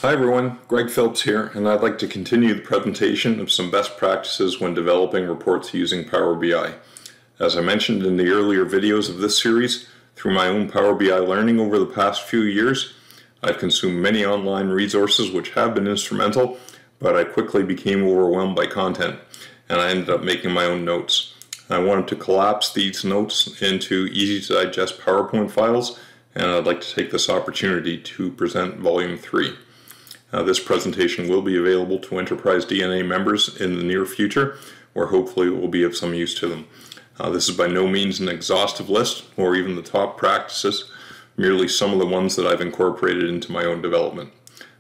Hi everyone, Greg Phillips here, and I'd like to continue the presentation of some best practices when developing reports using Power BI. As I mentioned in the earlier videos of this series, through my own Power BI learning over the past few years, I've consumed many online resources which have been instrumental, but I quickly became overwhelmed by content, and I ended up making my own notes. I wanted to collapse these notes into easy-to-digest PowerPoint files, and I'd like to take this opportunity to present Volume 3. This presentation will be available to Enterprise DNA members in the near future, where hopefully it will be of some use to them. This is by no means an exhaustive list, or even the top practices, merely some of the ones that I've incorporated into my own development.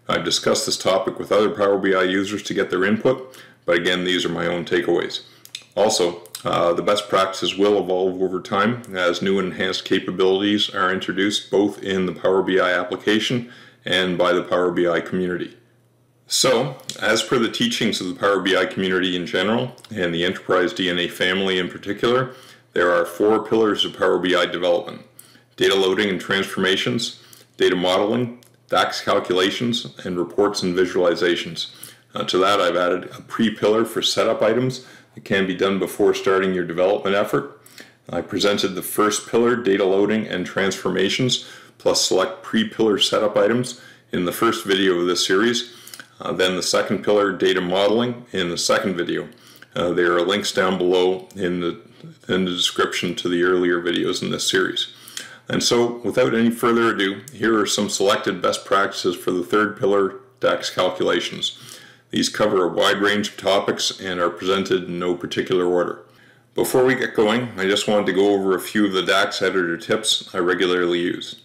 I've discussed this topic with other Power BI users to get their input, but again, these are my own takeaways. Also, the best practices will evolve over time as new and enhanced capabilities are introduced both in the Power BI application and by the Power BI community. So, as per the teachings of the Power BI community in general, and the Enterprise DNA family in particular, there are 4 pillars of Power BI development: data loading and transformations, data modeling, DAX calculations, and reports and visualizations. To that I've added a pre-pillar for setup items that can be done before starting your development effort. I presented the first pillar, data loading and transformations, plus select pre-pillar setup items in the first video of this series. Then the second pillar, data modeling, in the second video. There are links down below in the description to the earlier videos in this series. And so, without any further ado, here are some selected best practices for the third pillar, DAX Calculations. These cover a wide range of topics and are presented in no particular order. Before we get going, I just wanted to go over a few of the DAX Editor tips I regularly use.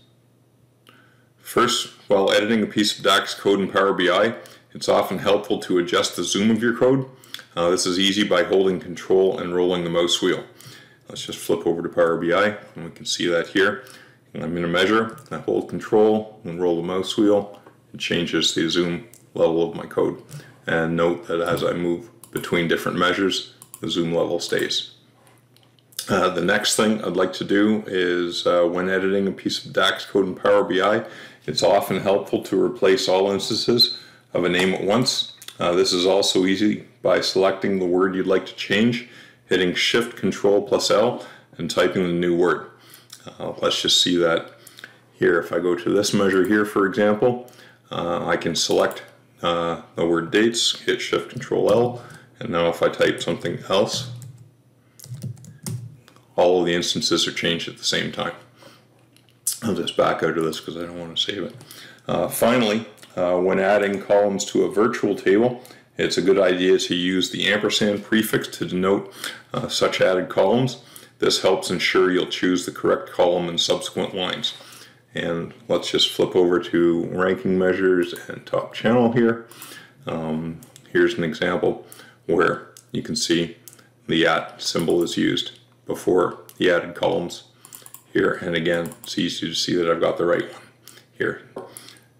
First, while editing a piece of DAX code in Power BI, it's often helpful to adjust the zoom of your code. This is easy by holding Control and rolling the mouse wheel. Let's just flip over to Power BI, and we can see that here. I'm in a measure, I hold Control and roll the mouse wheel. It changes the zoom level of my code. And note that as I move between different measures, the zoom level stays. The next thing I'd like to do is when editing a piece of DAX code in Power BI, it's often helpful to replace all instances of a name at once. This is also easy by selecting the word you'd like to change, hitting Shift Control plus L, and typing the new word. Let's just see that here. If I go to this measure here, for example, I can select the word dates, hit Shift Control L, and now if I type something else, all of the instances are changed at the same time. I'll just back out of this because I don't want to save it. Finally, when adding columns to a virtual table, it's a good idea to use the ampersand prefix to denote such added columns. This helps ensure you'll choose the correct column in subsequent lines. And let's just flip over to ranking measures and top channel here. Here's an example where you can see the @ symbol is used before the added columns here, and again, it's easy to see that I've got the right one here.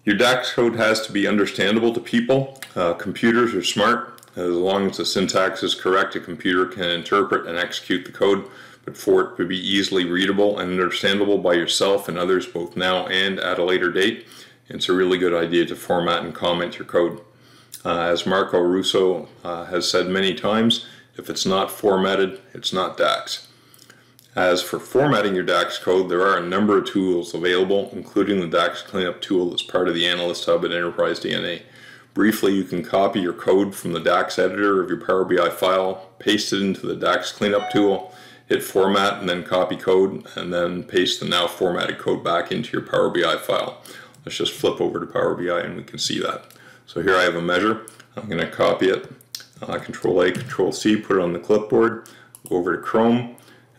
Your DAX code has to be understandable to people. Computers are smart. As long as the syntax is correct, a computer can interpret and execute the code, but for it to be easily readable and understandable by yourself and others both now and at a later date, it's a really good idea to format and comment your code. As Marco Russo has said many times, if it's not formatted, it's not DAX. As for formatting your DAX code, there are a number of tools available, including the DAX Cleanup tool as part of the Analyst Hub at Enterprise DNA. Briefly, you can copy your code from the DAX editor of your Power BI file, paste it into the DAX Cleanup tool, hit Format, and then copy code, and then paste the now formatted code back into your Power BI file. Let's just flip over to Power BI and we can see that. So here I have a measure. I'm going to copy it, Control A, Control C, put it on the clipboard, go over to Chrome,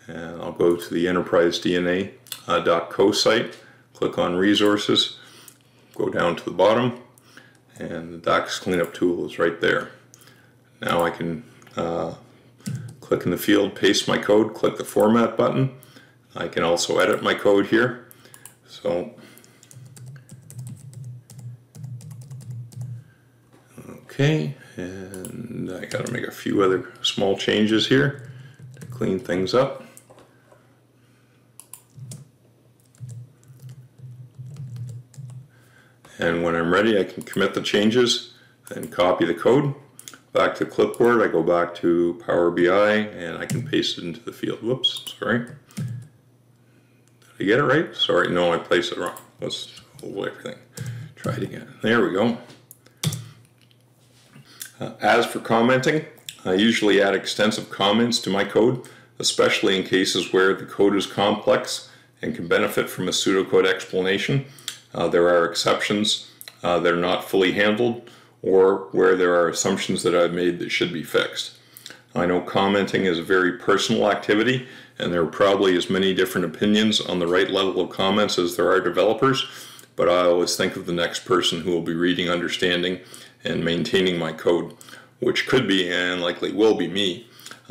and I'll go to the Enterprise DNA.co site, click on Resources, go down to the bottom, and the DAX Cleanup tool is right there. Now I can click in the field, paste my code, click the Format button. I can also edit my code here. So, okay, and I got to make a few other small changes here to clean things up. and when I'm ready I can commit the changes and copy the code. Back to the clipboard, I go back to Power BI and I can paste it into the field. Whoops, sorry. Did I get it right? Sorry, no, I placed it wrong. Let's hold everything. Try it again. There we go. As for commenting, I usually add extensive comments to my code, especially in cases where the code is complex and can benefit from a pseudocode explanation. There are exceptions that are not fully handled, or where there are assumptions that I've made that should be fixed. I know commenting is a very personal activity, and there are probably as many different opinions on the right level of comments as there are developers, but I always think of the next person who will be reading, understanding, and maintaining my code, which could be and likely will be me.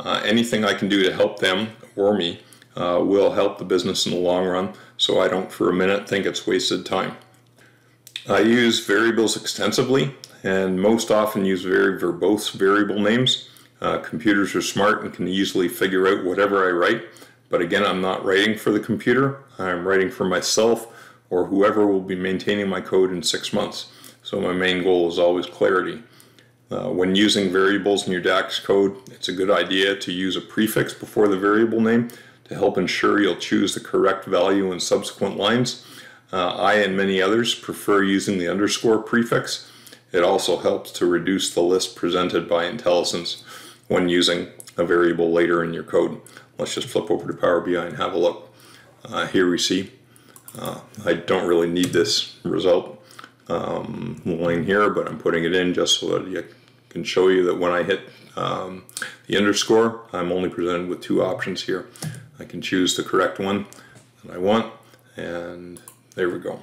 Anything I can do to help them or me will help the business in the long run, so I don't for a minute think it's wasted time. I use variables extensively and most often use very verbose variable names. Computers are smart and can easily figure out whatever I write, but again, I'm not writing for the computer, I'm writing for myself or whoever will be maintaining my code in 6 months. So my main goal is always clarity. When using variables in your DAX code, it's a good idea to use a prefix before the variable name to help ensure you'll choose the correct value in subsequent lines. I and many others prefer using the underscore prefix. It also helps to reduce the list presented by IntelliSense when using a variable later in your code. Let's just flip over to Power BI and have a look. Here we see, I don't really need this result line here, but I'm putting it in just so that you can show you that when I hit the underscore, I'm only presented with 2 options here. I can choose the correct one that I want, and there we go.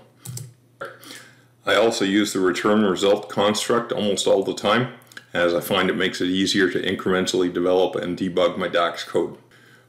I also use the return result construct almost all the time, as I find it makes it easier to incrementally develop and debug my DAX code.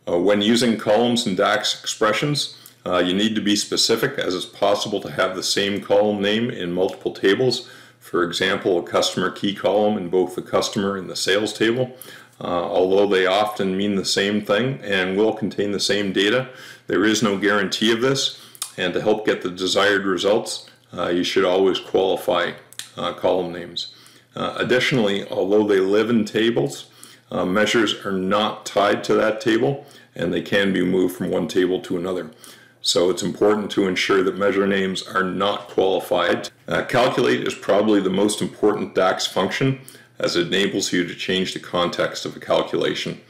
When using columns in DAX expressions, you need to be specific, as it's possible to have the same column name in multiple tables. For example, a customer key column in both the customer and the sales table. Although they often mean the same thing and will contain the same data, there is no guarantee of this, and to help get the desired results, you should always qualify column names. Additionally, although they live in tables, measures are not tied to that table, and they can be moved from one table to another. So it's important to ensure that measure names are not qualified. Calculate is probably the most important DAX function, as it enables you to change the context of a calculation.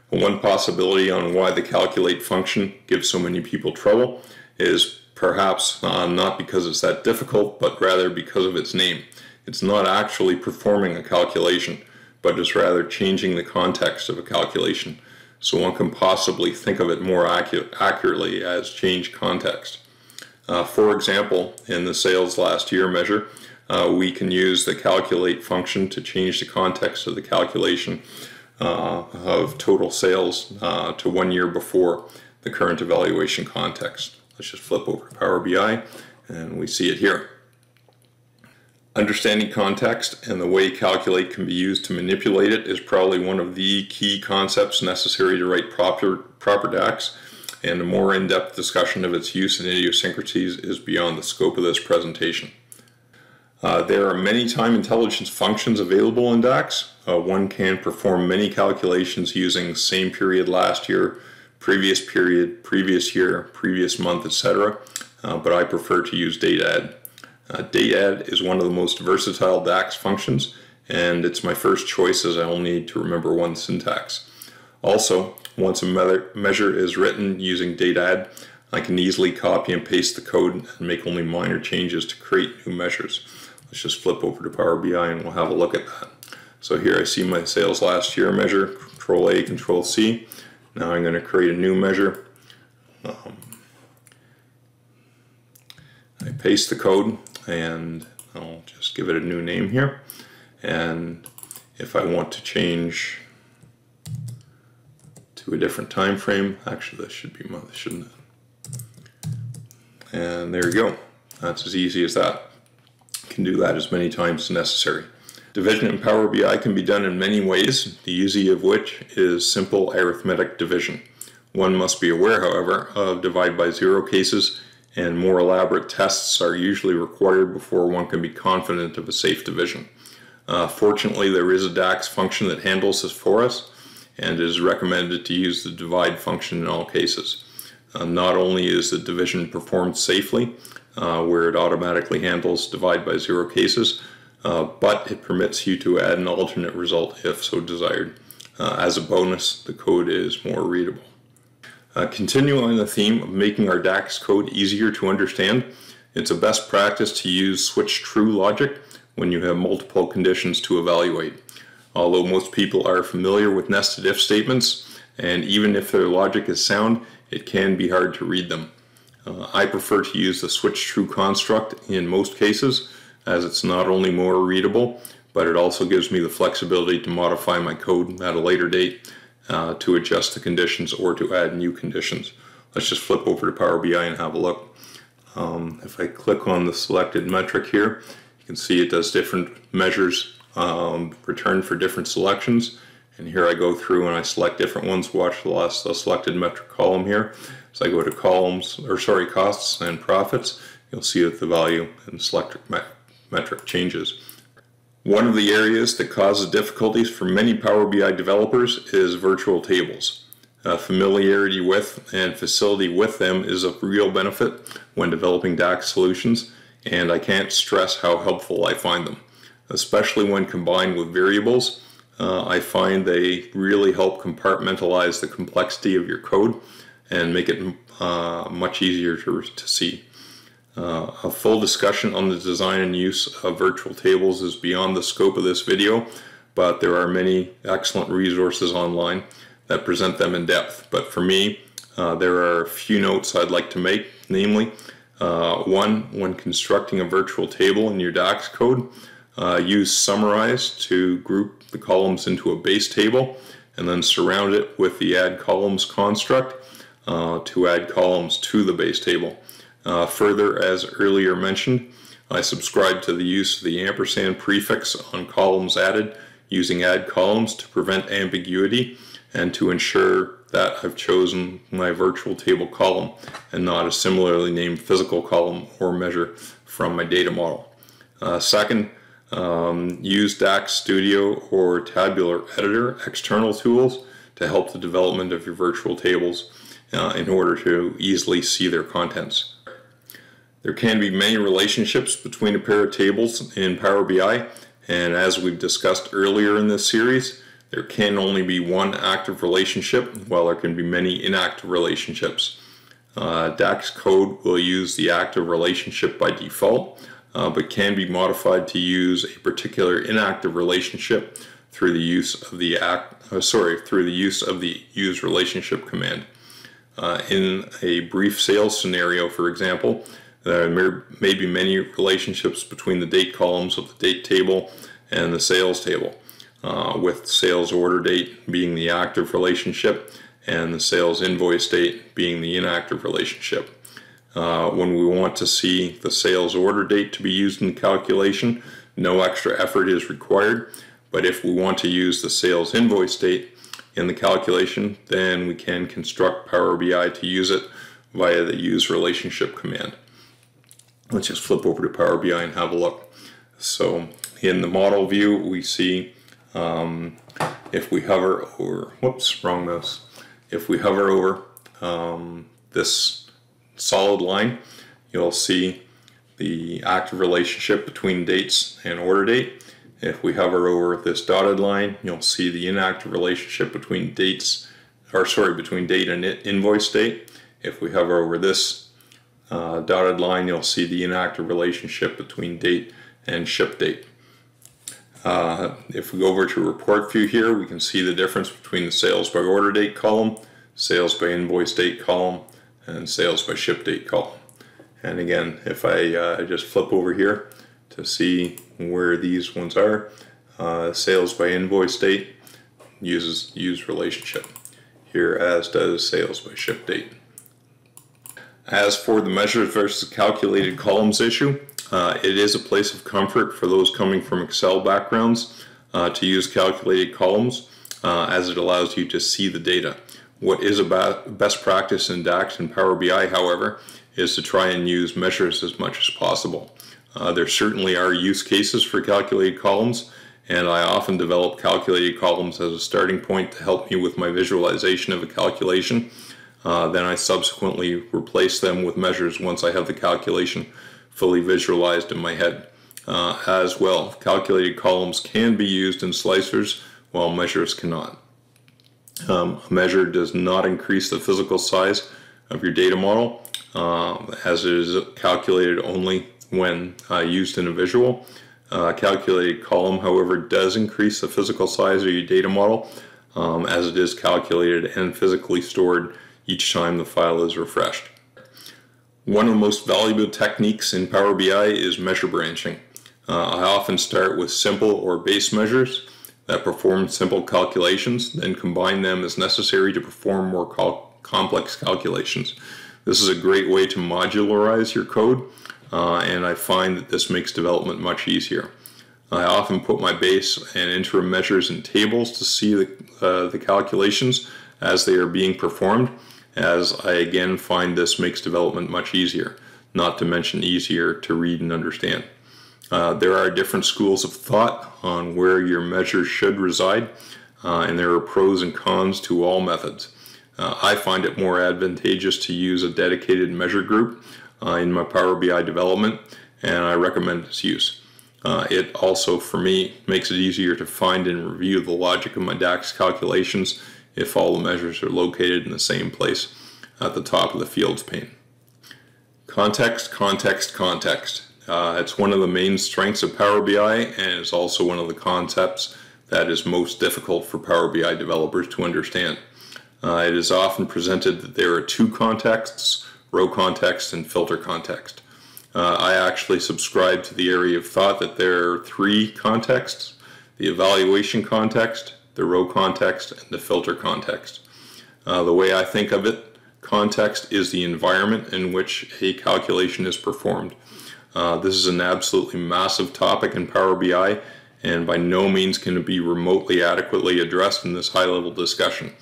One possibility on why the calculate function gives so many people trouble is perhaps not because it's that difficult, but rather because of its name. It's not actually performing a calculation, but is rather changing the context of a calculation. So one can possibly think of it more accurately as change context. For example, in the sales last year measure, we can use the calculate function to change the context of the calculation of total sales to 1 year before the current evaluation context. Let's just flip over to Power BI and we see it here. Understanding context and the way calculate can be used to manipulate it is probably one of the key concepts necessary to write proper DAX, and a more in-depth discussion of its use and idiosyncrasies is beyond the scope of this presentation. There are many time intelligence functions available in DAX. One can perform many calculations using same period last year, previous period, previous year, previous month, etc. But I prefer to use DATEADD. DATEADD is one of the most versatile DAX functions, and it's my first choice as I only need to remember one syntax. Also, once a measure is written using DATEADD, I can easily copy and paste the code and make only minor changes to create new measures. Let's just flip over to Power BI and we'll have a look at that. So here I see my sales last year measure, Control A, Control C. Now I'm going to create a new measure. I paste the code and I'll just give it a new name here. And if I want to change to a different time frame, actually this should be month, shouldn't it? And there you go. That's as easy as that. You can do that as many times as necessary. Division in Power BI can be done in many ways, the easy of which is simple arithmetic division. One must be aware, however, of divide by zero cases and more elaborate tests are usually required before one can be confident of a safe division. Fortunately, there is a DAX function that handles this for us, and it is recommended to use the divide function in all cases. Not only is the division performed safely, where it automatically handles divide by 0 cases, but it permits you to add an alternate result if so desired. As a bonus, the code is more readable. Continuing on the theme of making our DAX code easier to understand, it's a best practice to use switch true logic when you have multiple conditions to evaluate. Although most people are familiar with nested if statements, and even if their logic is sound, it can be hard to read them. I prefer to use the switch true construct in most cases, as it's not only more readable, but it also gives me the flexibility to modify my code at a later date to adjust the conditions or to add new conditions. Let's just flip over to Power BI and have a look. If I click on the selected metric here, you can see it does different measures returned for different selections. And here I go through and I select different ones. Watch the selected metric column here. So I go to costs and profits. You'll see that the value in the selected metric changes. One of the areas that causes difficulties for many Power BI developers is virtual tables. Familiarity with and facility with them is of real benefit when developing DAX solutions, and I can't stress how helpful I find them. Especially when combined with variables, I find they really help compartmentalize the complexity of your code and make it much easier to see. A full discussion on the design and use of virtual tables is beyond the scope of this video, but there are many excellent resources online that present them in depth. But for me, there are a few notes I'd like to make, namely, one, when constructing a virtual table in your DAX code, use summarize to group the columns into a base table and then surround it with the add columns construct to add columns to the base table. Further, as earlier mentioned, I subscribe to the use of the ampersand prefix on columns added using add columns to prevent ambiguity and to ensure that I've chosen my virtual table column and not a similarly named physical column or measure from my data model. Second, use DAX Studio or Tabular Editor external tools to help the development of your virtual tables in order to easily see their contents. There can be many relationships between a pair of tables in Power BI, and as we've discussed earlier in this series, there can only be one active relationship while there can be many inactive relationships. DAX code will use the active relationship by default, but can be modified to use a particular inactive relationship through the use of the use relationship command. In a brief sales scenario, for example, there may be many relationships between the date columns of the date table and the sales table, with sales order date being the active relationship and the sales invoice date being the inactive relationship. When we want to see the sales order date to be used in the calculation, no extra effort is required, but if we want to use the sales invoice date in the calculation, then we can construct Power BI to use it via the use relationship command. Let's just flip over to Power BI and have a look. So in the model view, we see if we hover over, whoops, wrong mouse. If we hover over this solid line, you'll see the active relationship between dates and order date. If we hover over this dotted line, you'll see the inactive relationship between between date and invoice date. If we hover over this dotted line, you'll see the inactive relationship between date and ship date. If we go over to report view here, we can see the difference between the sales by order date column, sales by invoice date column, and sales by ship date column. And again, if I just flip over here to see where these ones are, sales by invoice date uses use relationship here, as does sales by ship date. As for the measured versus calculated columns issue, it is a place of comfort for those coming from Excel backgrounds to use calculated columns, as it allows you to see the data. What is a best practice in DAX and Power BI, however, is to try and use measures as much as possible. There certainly are use cases for calculated columns, and I often develop calculated columns as a starting point to help me with my visualization of a calculation. Then I subsequently replace them with measures once I have the calculation fully visualized in my head. As well, calculated columns can be used in slicers while measures cannot. A measure does not increase the physical size of your data model, as it is calculated only when used in a visual. Calculated column, however, does increase the physical size of your data model, as it is calculated and physically stored each time the file is refreshed. One of the most valuable techniques in Power BI is measure branching. I often start with simple or base measures that perform simple calculations, then combine them as necessary to perform more complex calculations. This is a great way to modularize your code, and I find that this makes development much easier. I often put my base and interim measures in tables to see the calculations as they are being performed, as I again find this makes development much easier, not to mention easier to read and understand. There are different schools of thought on where your measures should reside, and there are pros and cons to all methods. I find it more advantageous to use a dedicated measure group in my Power BI development, and I recommend its use. It also, for me, makes it easier to find and review the logic of my DAX calculations if all the measures are located in the same place at the top of the fields pane. Context, context, context. It's one of the main strengths of Power BI, and is also one of the concepts that is most difficult for Power BI developers to understand. It is often presented that there are two contexts, row context and filter context. I actually subscribe to the area of thought that there are three contexts: the evaluation context, the row context, and the filter context. The way I think of it, context is the environment in which a calculation is performed. This is an absolutely massive topic in Power BI, and by no means can it be remotely adequately addressed in this high-level discussion.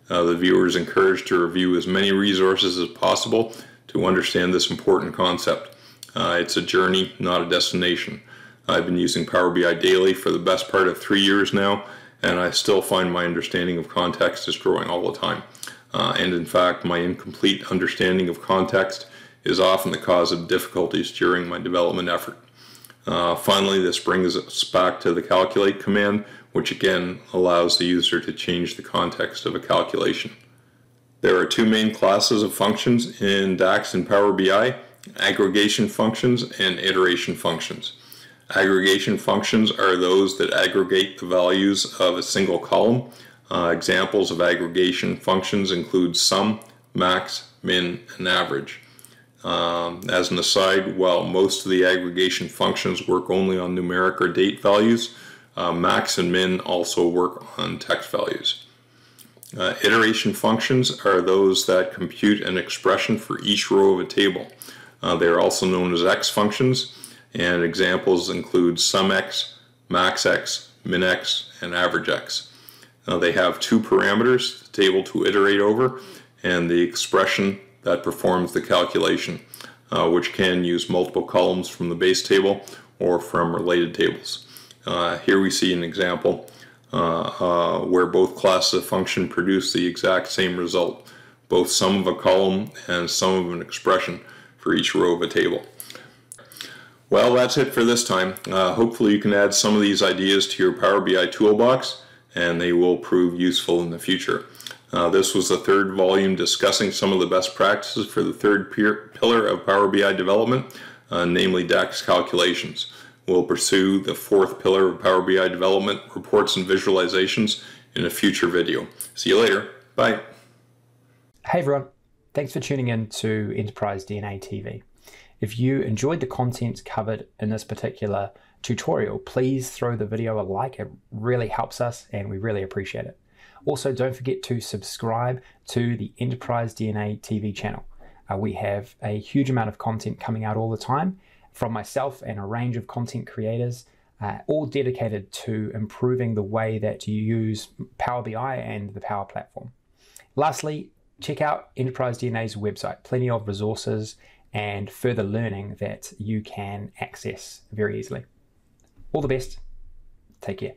The viewer is encouraged to review as many resources as possible to understand this important concept. It's a journey, not a destination. I've been using Power BI daily for the best part of 3 years now, and I still find my understanding of context is growing all the time. And in fact, my incomplete understanding of context is often the cause of difficulties during my development effort. Finally, this brings us back to the calculate command, which again allows the user to change the context of a calculation. There are two main classes of functions in DAX and Power BI: aggregation functions and iteration functions. Aggregation functions are those that aggregate the values of a single column. Examples of aggregation functions include sum, max, min, and average. As an aside, while most of the aggregation functions work only on numeric or date values, max and min also work on text values. Iteration functions are those that compute an expression for each row of a table. They are also known as X functions, and examples include SUMX, MaxX, MinX, and AverageX. They have two parameters: the table to iterate over and the expression that performs the calculation, which can use multiple columns from the base table or from related tables. Here we see an example where both classes of function produce the exact same result, both sum of a column and sum of an expression for each row of a table. Well, that's it for this time. Hopefully you can add some of these ideas to your Power BI toolbox, and they will prove useful in the future. This was the third volume discussing some of the best practices for the third pillar of Power BI development, namely DAX Calculations. We'll pursue the fourth pillar of Power BI development, reports and visualizations, in a future video. See you later. Bye. Hey everyone, thanks for tuning in to Enterprise DNA TV. If you enjoyed the content covered in this particular tutorial, please throw the video a like. It really helps us and we really appreciate it. Also, don't forget to subscribe to the Enterprise DNA TV channel. We have a huge amount of content coming out all the time from myself and a range of content creators, all dedicated to improving the way that you use Power BI and the Power Platform. Lastly, check out Enterprise DNA's website. Plenty of resources and further learning that you can access very easily. All the best. Take care.